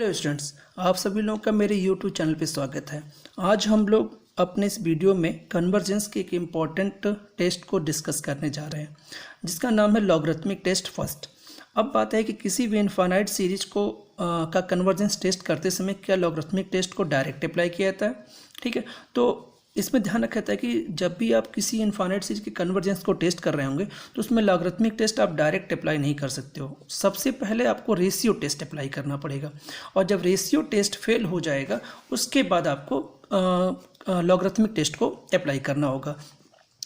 Hello students, आप सभी लोगों का मेरे यूट्यूब चैनल पे स्वागत है। आज हम लोग अपने इस वीडियो में कन्वर्जेंस के एक इम्पॉर्टेंट टेस्ट को डिस्कस करने जा रहे हैं, जिसका नाम है लॉगरिथमिक टेस्ट फर्स्ट। अब बात है कि किसी भी इनफाइनाइट सीरीज को का कन्वर्जेंस टेस्ट करते समय क्या लॉगरिथमिक टेस्ट को डायरेक्ट अप्लाई किया जाता है। ठीक है, तो इसमें ध्यान रखा था कि जब भी आप किसी इनफाइनाइट सीरीज के कन्वर्जेंस को टेस्ट कर रहे होंगे तो उसमें लॉगरिथमिक टेस्ट आप डायरेक्ट अप्लाई नहीं कर सकते हो। सबसे पहले आपको रेशियो टेस्ट अप्लाई करना पड़ेगा, और जब रेशियो टेस्ट फेल हो जाएगा उसके बाद आपको लॉगरिथमिक टेस्ट को अप्लाई करना होगा।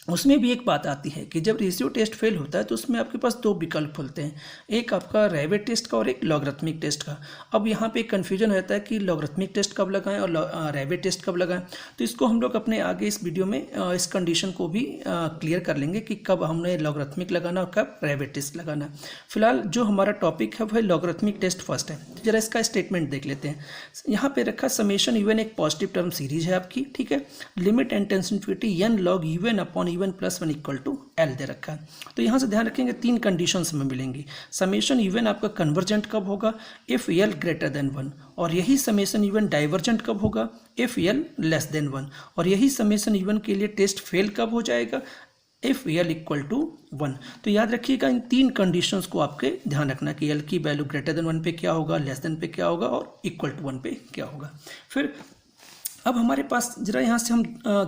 उसमें भी एक बात आती है कि जब रेशियो टेस्ट फेल होता है तो उसमें आपके पास दो विकल्प खुलते हैं, एक आपका रैबिट टेस्ट का और एक लॉगरिथमिक टेस्ट का। अब यहाँ पे कन्फ्यूजन रहता है कि लॉगरिथमिक टेस्ट कब लगाएं और रैबिट टेस्ट कब लगाएं, तो इसको हम लोग अपने आगे इस वीडियो में इस कंडीशन को भी क्लियर कर लेंगे कि कब हमने लॉगरिथमिक लगाना और कब रैबिट टेस्ट लगाना है। फिलहाल जो हमारा टॉपिक है वह लॉगरिथमिक टेस्ट फर्स्ट है। जरा इसका स्टेटमेंट देख लेते हैं। यहाँ पे रखा समेशन यूएन एक पॉजिटिव टर्म सीरीज है आपकी, ठीक है। Limit intensity n log u n upon u n plus one equal to L दे रखा है। तो यहाँ से ध्यान रखेंगे तीन कंडीशंस में मिलेंगी। समेशन यूएन आपका कन्वर्जेंट कब होगा, इफ एल ग्रेटर देन 1, और यही समेशन यूएन डाइवर्जेंट कब होगा, इफ एल लेस देन 1, और यही समेशन यूएन के लिए टेस्ट फेल कब हो जाएगा, इफ एल इक्वल टू 1। तो याद रखिएगा इन तीन कंडीशंस को आपके ध्यान रखना कि एल की वैल्यू ग्रेटर देन 1 पे क्या होगा, लेस देन पे क्या होगा और इक्वल टू 1 पे क्या होगा। फिर अब हमारे पास जरा यहाँ से हम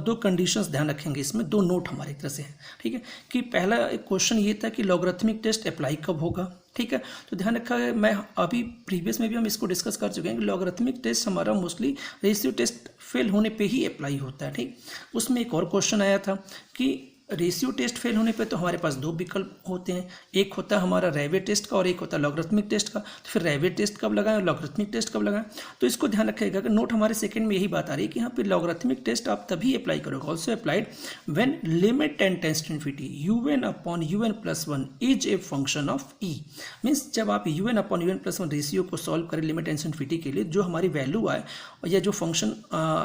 दो कंडीशंस ध्यान रखेंगे, इसमें दो नोट हमारी तरफ से हैं, ठीक है। कि पहला क्वेश्चन ये था कि लॉगरिथमिक टेस्ट अप्लाई कब होगा, ठीक है। तो ध्यान रखा है, मैं अभी प्रीवियस में भी हम इसको डिस्कस कर चुके हैं कि लॉगरिथमिक टेस्ट हमारा मोस्टली रेशियो टेस्ट फेल होने पे ही अप्लाई होता है, ठीक। उसमें एक और क्वेश्चन आया था कि रेशियो टेस्ट फेल होने पे तो हमारे पास दो विकल्प होते हैं, एक होता है हमारा रैबिट टेस्ट का और एक होता है लॉगरिथमिक टेस्ट का। तो फिर रैबिट टेस्ट कब लगाएं और लॉगरिथमिक टेस्ट कब लगाएं, तो इसको ध्यान रखिएगा कि नोट हमारे सेकंड में यही बात आ रही है कि यहाँ पे लॉगरिथमिक टेस्ट आप तभी अप्लाई करोगे, also applied when limit intensity UN upon u n plus 1 is a function of E. Means जब आप UN upon u n plus 1 ratio को सॉल्व करें लिमिट इंटेंसिटी के लिए, जो हमारी वैल्यू आए या जो फंक्शन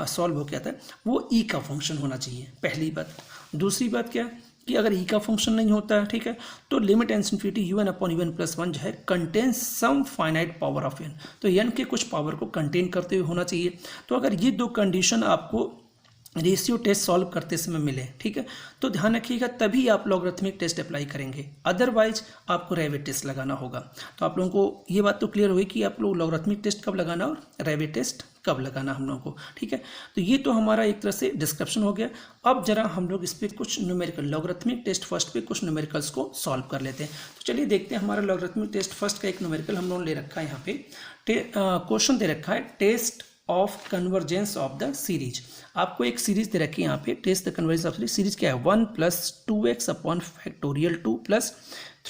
सॉल्व हो गया था वो ई का फंक्शन होना चाहिए, पहली बात। दूसरी बात क्या है कि अगर ई का फंक्शन नहीं होता है, ठीक है, तो limit infinity u n upon u n plus 1 जो है contains some finite power of n, तो एन के कुछ पावर को कंटेन करते हुए होना चाहिए। तो अगर ये दो कंडीशन आपको रेशियो टेस्ट सॉल्व करते समय मिले, ठीक है, तो ध्यान रखिएगा तभी आप लॉगरिथमिक टेस्ट अप्लाई करेंगे, अदरवाइज आपको रैबिट टेस्ट लगाना होगा। तो आप लोगों को ये बात तो क्लियर हुई कि आप लोग लॉगरिथमिक टेस्ट कब लगाना और रैबिट टेस्ट कब लगाना हम लोगों को, ठीक है। तो ये तो हमारा एक तरह से डिस्क्रिप्शन हो गया। अब जरा हम लोग इस पर कुछ न्यूमेरिकल लॉगरिथमिक टेस्ट फर्स्ट पे कुछ न्यूमेरिकल्स को सॉल्व कर लेते हैं। तो चलिए देखते हैं, हमारा लॉगरिथमिक टेस्ट फर्स्ट का एक न्यूमेरिकल हम लोगों ने ले रखा है। यहाँ पे क्वेश्चन दे रखा है test of convergence of the series. आपको एक सीरीज दे रखी है यहाँ पे, test the convergence of series क्या है, 1 + 2x upon factorial 2 plus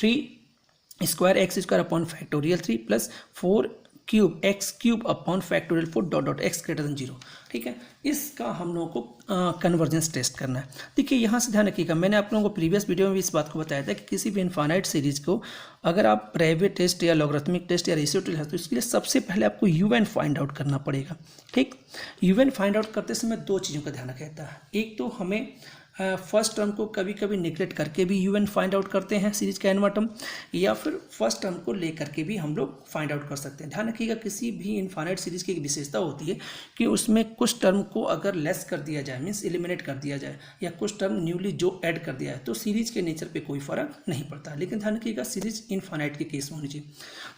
3 square x square upon factorial 3 plus 4 cube x cube upon factorial 4 dot dot x greater than 0, ठीक है। इसका हम लोगों को कन्वर्जेंस टेस्ट करना है। देखिए यहाँ से ध्यान रखिएगा, मैंने आप लोगों को प्रीवियस वीडियो में भी इस बात को बताया था कि किसी भी इनफाइनाइट सीरीज को अगर आप रैबिट टेस्ट या लॉगरिथमिक टेस्ट या रेशियो टेस्ट है तो इसके लिए सबसे पहले आपको यूएन फाइंड आउट करना पड़ेगा, ठीक। यूएन फाइंड आउट करते समय दो चीज़ों का ध्यान रखा जाता है, एक तो हमें फर्स्ट टर्म को कभी कभी निगलेक्ट करके भी यूएन फाइंड आउट करते हैं सीरीज का एनवा टर्म, या फिर फर्स्ट टर्म को लेकर के भी हम लोग फाइंड आउट कर सकते हैं। ध्यान रखिएगा किसी भी इनफाइनाइट सीरीज की एक विशेषता होती है कि उसमें कुछ टर्म को अगर लेस कर दिया जाए, मीन्स एलिमिनेट कर दिया जाए, या कुछ टर्म न्यूली जो ऐड कर दिया है, तो सीरीज के नेचर पे कोई फर्क नहीं पड़ता। लेकिन ध्यान रखिएगा सीरीज इनफाइनाइट के केस में होनी चाहिए।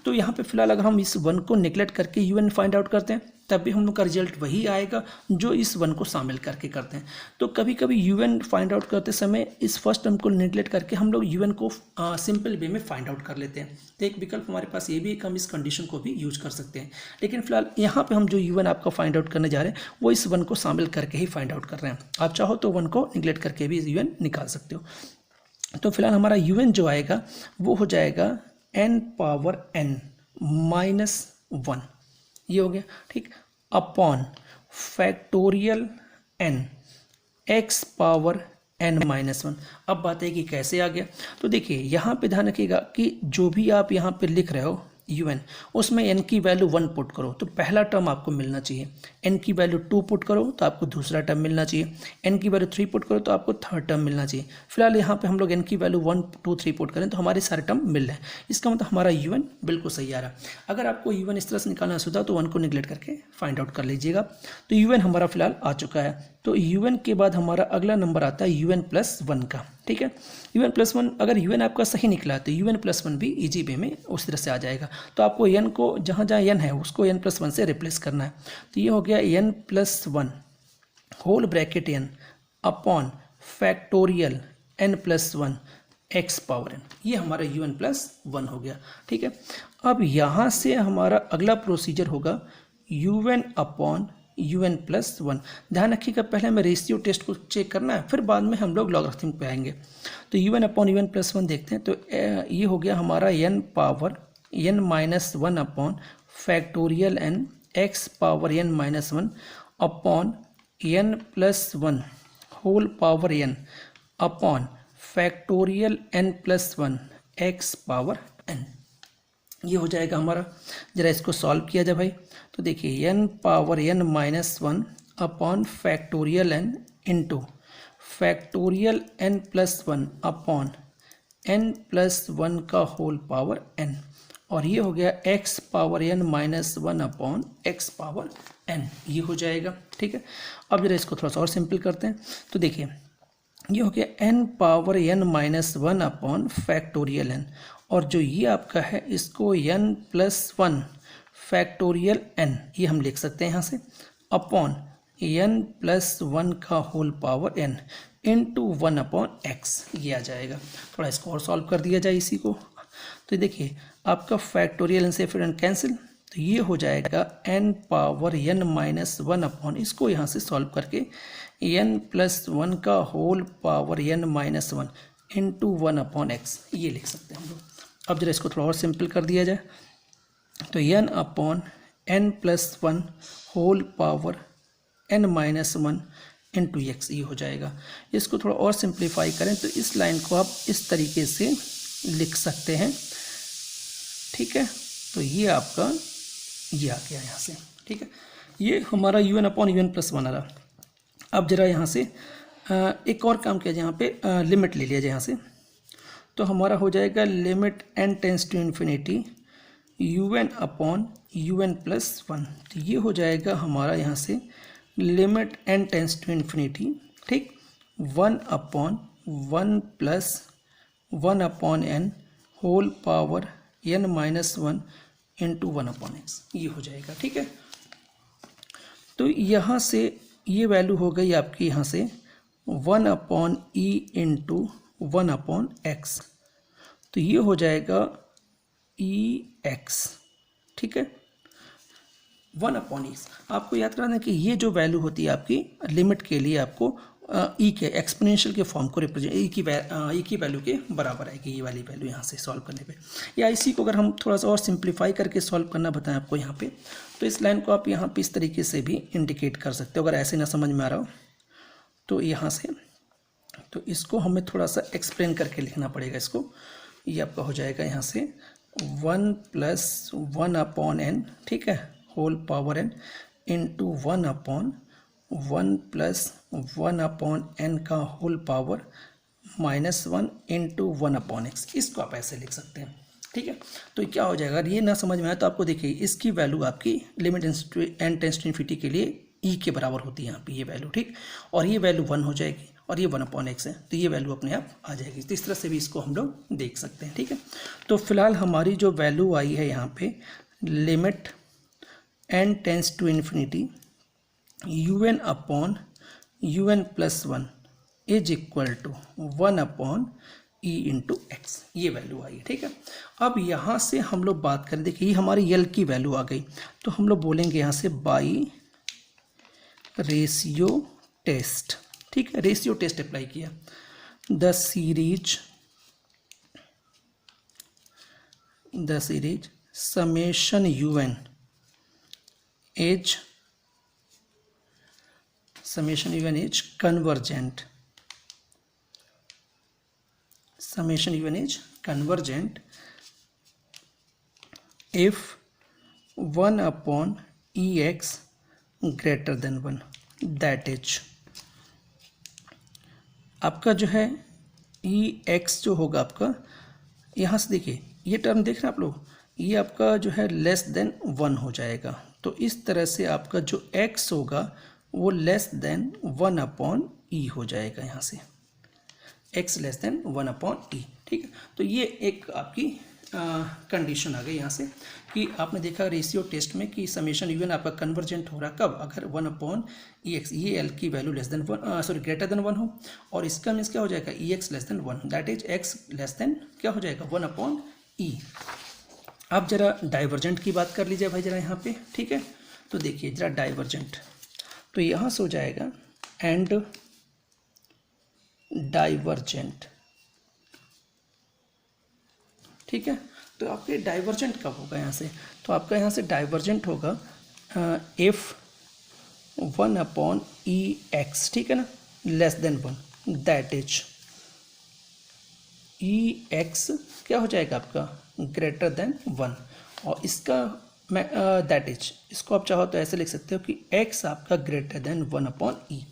तो यहाँ पे फिलहाल अगर हम इस 1 को निगलेक्ट करके यूएन फाइंड आउट करते हैं तब भी हम लोग का रिजल्ट वही आएगा जो इस 1 को शामिल करके करते हैं। तो कभी कभी यूएन फाइंड आउट करते समय इस फर्स्ट टर्म को निगलेक्ट करके हम लोग यूएन को सिंपल वे में फाइंड आउट कर लेते हैं। तो एक विकल्प हमारे पास ये भी है कि हम इस कंडीशन को भी यूज कर सकते हैं। लेकिन फिलहाल यहाँ पे हम जो यूएन आपका फाइंड आउट करने जा रहे हैं वो इस 1 को शामिल करके ही फाइंड आउट कर रहे हैं। आप चाहो तो 1 को निगलेक्ट करके भी यूएन निकाल सकते हो। तो फिलहाल हमारा यूएन जो आएगा वो हो जाएगा n पावर n माइनस 1, ये हो गया, ठीक, upon factorial n x power n minus 1। अब बात है कि कैसे आ गया। तो देखिए यहाँ पे ध्यान रखिएगा कि जो भी आप यहाँ पे लिख रहे हो un, उसमें n की वैल्यू 1 पुट करो तो पहला टर्म आपको मिलना चाहिए, n की वैल्यू 2 पुट करो तो आपको दूसरा टर्म मिलना चाहिए, n की वैल्यू 3 पुट करो तो आपको थर्ड टर्म मिलना चाहिए। फिलहाल यहाँ पे हम लोग n की वैल्यू 1 2 3 पुट करें तो हमारे सारे टर्म मिल रहे हैं, इसका मतलब हमारा un बिल्कुल सही आ रहा है। अगर आपको un इस तरह से निकालना सुधा तो 1 को निगलेक्ट करके फाइंड आउट कर लीजिएगा। तो un हमारा फिलहाल आ चुका है। तो un के बाद हमारा अगला नंबर आता है un+1 का, ठीक है। un+1 अगर un आपका सही निकला तो un+1 भी इजी वे में उस तरह से आ जाएगा। तो आपको n को जहाँ जहाँ n है उसको n+1 से रिप्लेस करना है। तो ये हो गया n+1 whole bracket n upon factorial n+1 x power n, ये हमारा un+1 हो गया, ठीक है। अब यहाँ से हमारा अगला प्रोसीजर होगा un अपॉन un+1। ध्यान रखिएगा पहले हमें रेशियो टेस्ट को चेक करना है, फिर बाद में हम लोग लॉगरिथमिक पे आएंगे। तो un अपॉन un+1 देखते हैं। तो ये हो गया हमारा n power n-1 upon factorial n x power n-1 upon n+1 whole power n upon factorial n+1 x power n, ये हो जाएगा हमारा। जरा इसको सॉल्व किया जाए भाई, तो देखिए n power n-1 upon factorial n into factorial n+1 upon n+1 का होल पावर n, और ये हो गया x power n-1 upon x power n, ये हो जाएगा, ठीक है। अब जरा इसको थोड़ा सा और सिंपल करते हैं। तो देखिए ये हो गया n power n-1 upon factorial n, और जो ये आपका है इसको n+1 फैक्टोरियल n, ये हम लिख सकते हैं यहाँ से, अपॉन n+1 का whole power n into 1 upon x, ये आ जाएगा। थोड़ा इसको और सॉल्व कर दिया जाए इसी को। तो देखिए आपका फैक्टोरियल n से फिर n कैंसिल, तो ये हो जाएगा n पावर n-1 अपॉन, इसको यहाँ से सॉल्व करके n+1 का whole power n-1 into 1 upon x, ये लिख सकते हैं हम लोग। अब जरा इसको थोड़ा और सिंपल कर दिया जाए, तो n upon n+1 whole power n-1 into x, ये हो जाएगा। इसको थोड़ा और सिंप्लीफाई करें तो इस लाइन को आप इस तरीके से लिख सकते हैं, ठीक है। तो ये आपका ये आ गया यहाँ से, ठीक है। ये हमारा un अपॉन un+1 आ रहा। अब जरा यहाँ से एक और काम किया जाए, यहाँ पे लिमिट ले लिया जाए यहाँ से, तो हमारा हो जाएगा limit n tends to infinity un upon un+1। तो ये हो जाएगा हमारा यहाँ से limit n tends to infinity, ठीक, 1 upon 1 plus 1 upon n whole power n-1 into 1 upon x, ये हो जाएगा, ठीक है। तो यहाँ से ये वैल्यू हो गई आपकी यहाँ से 1 upon e into 1 upon x, तो ये हो जाएगा ex, ठीक है, 1 अपॉन x। आपको याद रखना कि ये जो वैल्यू होती है आपकी लिमिट के लिए आपको ई के एक्सपोनेंशियल के फॉर्म को रिप्रेजेंट ई की वैल्यू के बराबर आएगी, ये वाली वैल्यू यहाँ से सॉल्व करने पे। या इसी को अगर हम थोड़ा सा और सिंप्लीफाई करके सॉल्व करना बताएं आपको यहाँ पे, तो इस लाइन को आप यहाँ पे इस तरीके से भी इंडिकेट कर सकते हो। अगर ऐसे ना समझ में आ रहा हो तो यहाँ से, तो इसको हमें थोड़ा सा एक्सप्लेन करके लिखना पड़ेगा इसको। ये आपका हो जाएगा यहाँ से 1 प्लस 1 अपॉन n, ठीक है, whole power n into 1 upon 1 plus 1 upon n का whole power -1 into 1 upon x, इसको आप ऐसे लिख सकते हैं, ठीक है। तो क्या हो जाएगा, अगर ये ना समझ में आए तो आपको देखिए इसकी वैल्यू आपकी limit n tends to infinity के लिए e के बराबर होती है यहाँ पे ये वैल्यू, ठीक, और ये वैल्यू 1 हो जाएगी और ये 1 अपॉन x है, तो ये वैल्यू अपने आप आ जाएगी। तो इस तरह से भी इसको हम लोग देख सकते हैं, ठीक है। तो फिलहाल हमारी जो वैल्यू आई है यहाँ पे limit n tends to infinity un upon un+1 is equal to 1 upon e into x, ये वैल्यू आई है, ठीक है। अब यहाँ से हम लोग बात करें, देखिए ये हमारी यल की वैल्यू आ गई, तो हम लोग बोलेंगे यहाँ से बाई रेशियो टेस्ट, ठीक है, रेशियो टेस्ट अप्लाई किया। The series summation un is convergent, if 1/ex greater than 1, that is आपका जो है ex जो होगा आपका, यहाँ से देखिए ये टर्म देख रहे हैं आप लोग, ये आपका जो है लेस देन 1 हो जाएगा। तो इस तरह से आपका जो x होगा वो लेस देन 1/e हो जाएगा, यहाँ से x लेस देन 1/e। ठीक है, तो ये एक आपकी कंडीशन आ गई यहाँ से कि आपने देखा रेशियो टेस्ट में कि समेशन यूएन आपका कन्वर्जेंट हो रहा कब, अगर 1/ex ये l की value less than 1 greater than 1 हो, और इसका मीन्स क्या हो जाएगा ex less than 1, that is x less then क्या हो जाएगा 1/e। अब जरा डाइवर्जेंट की बात कर लीजिए भाई जरा यहाँ पे। ठीक है, तो देखिए जरा डाइवर्जेंट, तो यहाँ से हो जाएगा एंड डाइवर्जेंट। ठीक है, तो आपके डाइवर्जेंट कब होगा यहाँ से, तो आपका यहाँ से डाइवर्जेंट होगा इफ 1/ex, ठीक है ना, less than 1, that is ex क्या हो जाएगा आपका ग्रेटर देन 1, और इसका मैं दैट इज इसको आप चाहो तो ऐसे लिख सकते हो कि x आपका ग्रेटर देन 1/e,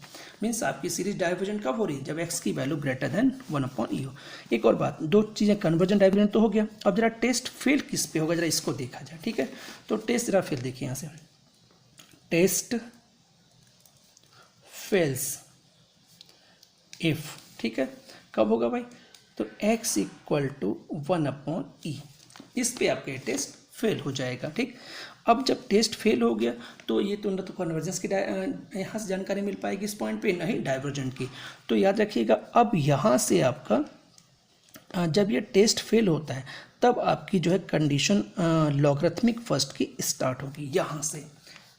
मीन्स आपकी सीरीज डाइवर्जेंट कब हो रही है, जब x की वैल्यू ग्रेटर देन 1/e हो। एक और बात, दो चीज़ें कन्वर्जेंट डाइवर्जेंट तो हो गया, अब जरा टेस्ट फेल किस पे होगा जरा इसको देखा जाए। ठीक है, तो टेस्ट जरा फेल देखिए यहाँ से, टेस्ट फेल्स इफ, ठीक है, कब होगा भाई, तो x इक्वल टू 1/e, इस पे आपका टेस्ट फेल हो जाएगा। ठीक, अब जब टेस्ट फेल हो गया तो ये तो ना तो कन्वर्जेंस की यहाँ से जानकारी मिल पाएगी इस पॉइंट पे, नहीं डाइवर्जेंट की। तो याद रखिएगा अब यहाँ से आपका जब ये टेस्ट फेल होता है तब आपकी जो है कंडीशन लॉगरिथमिक फर्स्ट की स्टार्ट होगी यहाँ से।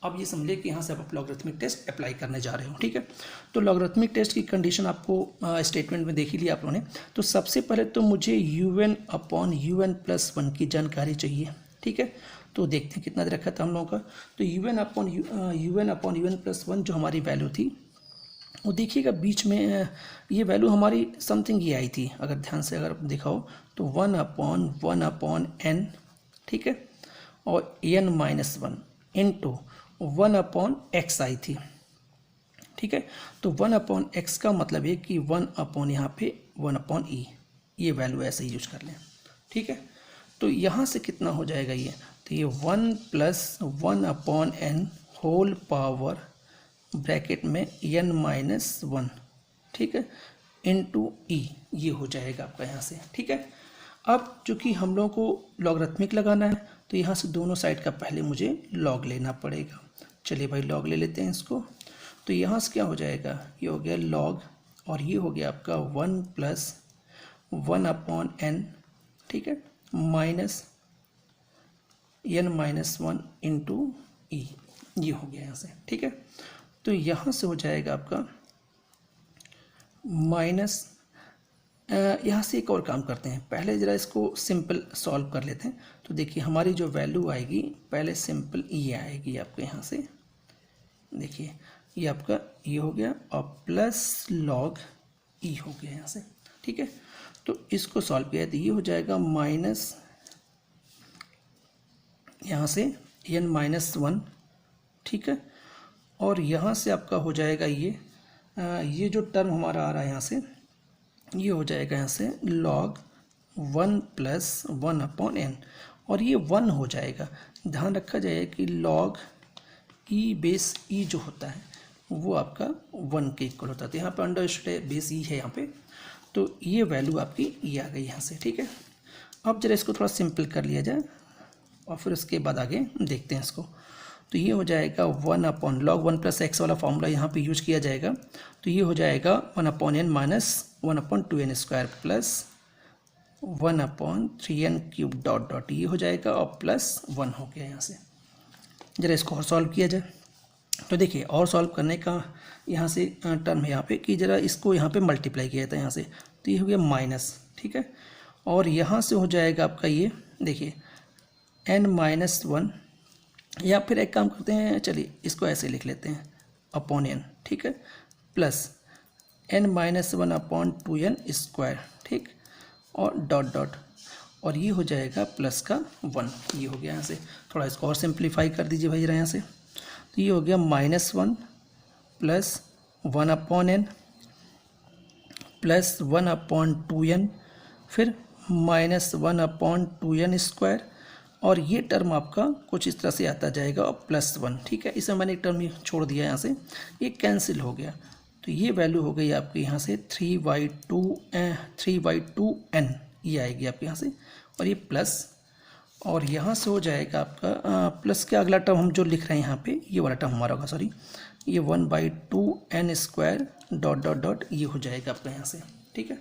अब ये समझिए कि यहाँ से आप लॉगरिथमिक टेस्ट अप्लाई करने जा रहे हो। ठीक है, तो लॉगरिथमिक टेस्ट की कंडीशन आपको स्टेटमेंट में देख ही लिया आप लोगों ने। तो सबसे पहले तो मुझे un/un+1 की जानकारी चाहिए। ठीक है, तो देखते हैं कितना रखा था हम लोगों का, तो un/un+1 जो हमारी वैल्यू थी वो देखिएगा बीच में ये वैल्यू हमारी समथिंग ये आई थी, अगर ध्यान से अगर दिखाओ तो 1/1/n, ठीक है, और n-1 इंटू 1/x आई थी। ठीक है, तो 1/x का मतलब है कि 1/ यहाँ पे 1/e, ये वैल्यू ऐसे ही यूज कर लें। ठीक है, तो यहाँ से कितना हो जाएगा ये, तो ये 1 + 1/n होल पावर ब्रैकेट में n-1, ठीक है, इंटू e, ये हो जाएगा आपका यहाँ से। ठीक है, अब चूँकि हम लोगों को लॉगरिथमिक लगाना है तो यहाँ से दोनों साइड का पहले मुझे लॉग लेना पड़ेगा। चलिए भाई लॉग ले लेते हैं इसको, तो यहाँ से क्या हो जाएगा, ये हो गया लॉग, और ये हो गया आपका 1 + 1/n, ठीक है, माइनस n-1 इंटू e, ये हो गया यहाँ से। ठीक है, तो यहाँ से हो जाएगा आपका माइनस, यहाँ से एक और काम करते हैं, पहले ज़रा इसको सिंपल सॉल्व कर लेते हैं। तो देखिए हमारी जो वैल्यू आएगी पहले सिंपल ये आएगी आपको, यहाँ से देखिए ये आपका ये हो गया और प्लस लॉग ई हो गया यहाँ से। ठीक है, तो इसको सॉल्व किया तो ये हो जाएगा माइनस यहाँ से n-1, ठीक है, और यहाँ से आपका हो जाएगा ये जो टर्म हमारा आ रहा है यहाँ से, ये हो जाएगा यहाँ से log 1 + 1/n, और ये 1 हो जाएगा। ध्यान रखा जाए कि log e जो होता है वो आपका 1 के इक्वल होता है, तो यहाँ पे अंडर बेस ई है यहाँ पे, तो ये वैल्यू आपकी ये आ गई यहाँ से। ठीक है, अब जरा इसको थोड़ा सिंपल कर लिया जाए और फिर उसके बाद आगे देखते हैं इसको। तो ये हो जाएगा 1/log 1 + x वाला फॉर्मूला यहाँ पे यूज किया जाएगा, तो ये हो जाएगा 1/n minus 1/2n square plus 1/3n³ dot dot, ये हो जाएगा और प्लस 1 हो गया यहाँ से। जरा इसको और सॉल्व किया जाए, तो देखिए और सॉल्व करने का यहाँ से टर्म है यहाँ पे कि जरा इसको यहाँ पे मल्टीप्लाई किया था यहाँ से, तो ये हो गया माइनस, ठीक है, और यहाँ से हो जाएगा आपका ये देखिए n-1, या फिर एक काम करते हैं, चलिए इसको ऐसे लिख लेते हैं अपॉन n, ठीक है, प्लस n-1/2n स्क्वायर, ठीक, और डॉट डॉट, और ये हो जाएगा प्लस का 1, ये हो गया यहाँ से। थोड़ा इसको और सिंप्लीफाई कर दीजिए भाई यहाँ से, तो ये हो गया -1 प्लस 1/n प्लस 1/2n, फिर -1/2n², और ये टर्म आपका कुछ इस तरह से आता जाएगा और +1, ठीक है। इसमें मैंने एक टर्म छोड़ दिया यहाँ से, ये कैंसिल हो गया, तो ये वैल्यू हो गई आपकी यहाँ से 3/2n, ये आएगी आपके यहाँ से, और ये प्लस, और यहाँ से हो जाएगा आपका प्लस के अगला टर्म हम जो लिख रहे हैं यहाँ पे, ये वाला टर्म हमारा होगा, सॉरी, ये 1/2n² डॉट ये हो जाएगा आपका यहाँ से, ठीक है।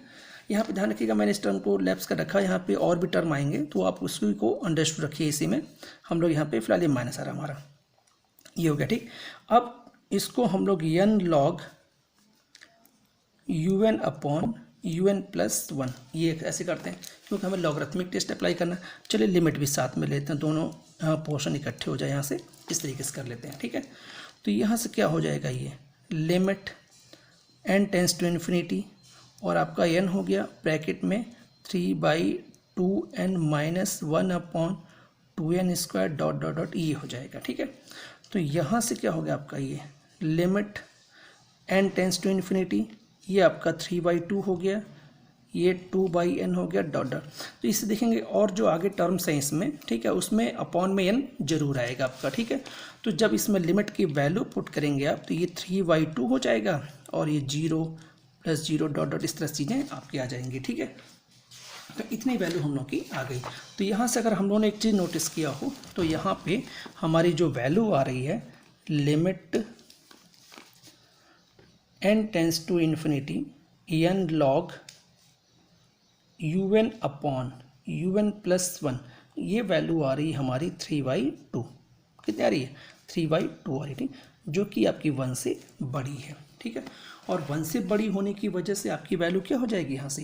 यहाँ पे ध्यान रखिएगा, मैंने इस टर्म को लैप्स कर रखा है, यहाँ पे और भी टर्म आएंगे तो आप उसको को अंडरस्टूड रखिए। इसी में हम लोग यहाँ पे फिलहाल ये माइनस आ रहा हमारा, ये हो गया, ठीक। अब इसको हम लोग n log un/un+1 ये ऐसे करते हैं, क्योंकि हमें लॉगरिथमिक टेस्ट अप्लाई करना है। चलिए लिमिट भी साथ में लेते हैं, दोनों पोर्शन इकट्ठे हो जाए यहाँ से, इस तरीके से कर लेते हैं, ठीक है। तो यहाँ से क्या हो जाएगा, ये limit n tends to infinity, और आपका n हो गया ब्रैकेट में 3/2n - 1/2n² डॉट ये हो जाएगा, ठीक है। तो यहाँ से क्या हो गया आपका, ये limit n tends to infinity, ये आपका 3/2 हो गया, ये 2/n हो गया डॉट। तो इससे देखेंगे और जो आगे टर्म्स हैं इसमें, ठीक है, उसमें अपॉन में n जरूर आएगा आपका, ठीक है। तो जब इसमें लिमिट की वैल्यू पुट करेंगे आप, तो ये 3/2 हो जाएगा, और ये 0 + 0 डॉट इस तरह से चीज़ें आपकी आ जाएंगी, ठीक है। तो इतनी वैल्यू हम लोग की आ गई। तो यहाँ से अगर हम लोगों ने एक चीज़ नोटिस किया हो, तो यहाँ पे हमारी जो वैल्यू आ रही है, limit n tends to infinity n log un/un+1, ये वैल्यू आ रही है हमारी 3/2, कितनी आ रही है, 3/2 आ रही थी, जो कि आपकी 1 से बड़ी है, ठीक है। और 1 से बड़ी होने की वजह से आपकी वैल्यू क्या हो जाएगी, यहाँ से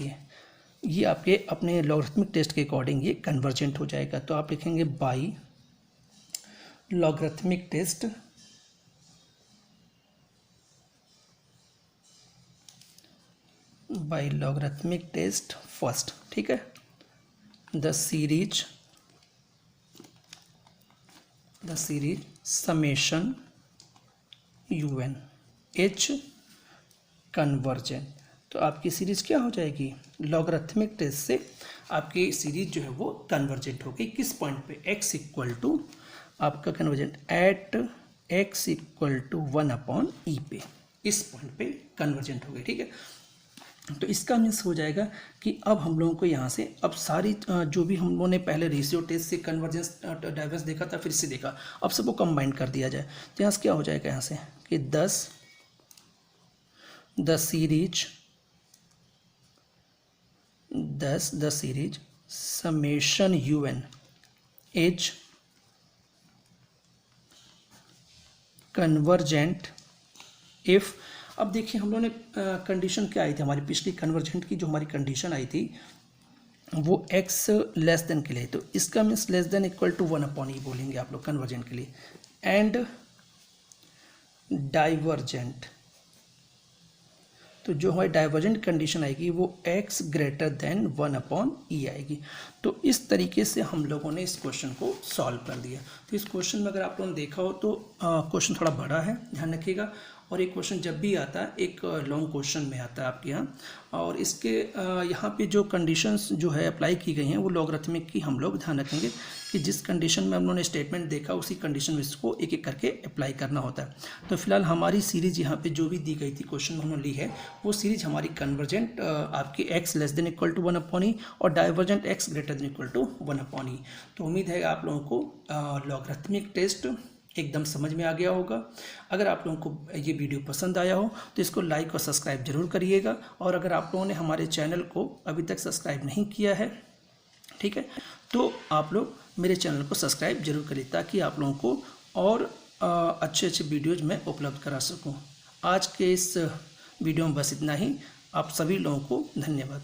ये आपके अपने लॉगरिथमिक टेस्ट के अकॉर्डिंग ये कन्वर्जेंट हो जाएगा। तो आप लिखेंगे बाई लॉगरिथमिक टेस्ट फर्स्ट, ठीक है, the series summation un h convergent. तो आपकी सीरीज क्या हो जाएगी, लॉगरिथमिक टेस्ट से आपकी सीरीज जो है वो कन्वर्जेंट हो गई। किस पॉइंट पे, x = आपका कन्वर्जेंट एट x = 1/e पे, इस पॉइंट पे कन्वर्जेंट हो गई, ठीक है। तो इसका मीन्स हो जाएगा कि अब हम लोगों को यहाँ से अब सारी जो भी हम लोगों ने पहले रेशियो टेस्ट से कन्वर्जेंस डाइवर्स देखा था, फिर से देखा, अब सबको कंबाइन कर दिया जाए। तो यहाँ से क्या हो जाएगा, यहाँ से कि 10 the series summation un as convergent if. अब देखिए हम लोगों ने कंडीशन क्या आई थी हमारी पिछली कन्वर्जेंट की, जो हमारी कंडीशन आई थी वो x लेस देन के लिए, तो इसका means less than equal to 1/e बोलेंगे आप लोग कन्वर्जेंट के लिए। एंड डाइवर्जेंट, तो जो हमारी डाइवर्जेंट कंडीशन आएगी वो x ग्रेटर देन 1/e आएगी। तो इस तरीके से हम लोगों ने इस क्वेश्चन को सॉल्व कर दिया। तो इस क्वेश्चन में अगर आप लोगों ने देखा हो तो क्वेश्चन थोड़ा बड़ा है, ध्यान रखिएगा। और एक क्वेश्चन जब भी आता है एक लॉन्ग क्वेश्चन में आता है आपके यहाँ, और इसके यहाँ पे जो कंडीशंस जो है अप्लाई की गई हैं वो लॉगरिथमिक की हम लोग ध्यान रखेंगे कि जिस कंडीशन में हम लोगों ने स्टेटमेंट देखा उसी कंडीशन में इसको एक एक करके अप्लाई करना होता है। तो फिलहाल हमारी सीरीज यहाँ पे जो भी दी गई थी क्वेश्चन में हमने ली है वो सीरीज हमारी कन्वर्जेंट आपकी x less than equal to 1/e और divergent x greater than equal to 1/e। तो उम्मीद है आप लोगों को लॉगरिथमिक टेस्ट एकदम समझ में आ गया होगा। अगर आप लोगों को ये वीडियो पसंद आया हो तो इसको लाइक और सब्सक्राइब जरूर करिएगा। और अगर आप लोगों ने हमारे चैनल को अभी तक सब्सक्राइब नहीं किया है, ठीक है, तो आप लोग मेरे चैनल को सब्सक्राइब जरूर करिए ताकि आप लोगों को और अच्छे अच्छे वीडियोज़ मैं उपलब्ध करा सकूं। आज के इस वीडियो में बस इतना ही। आप सभी लोगों को धन्यवाद।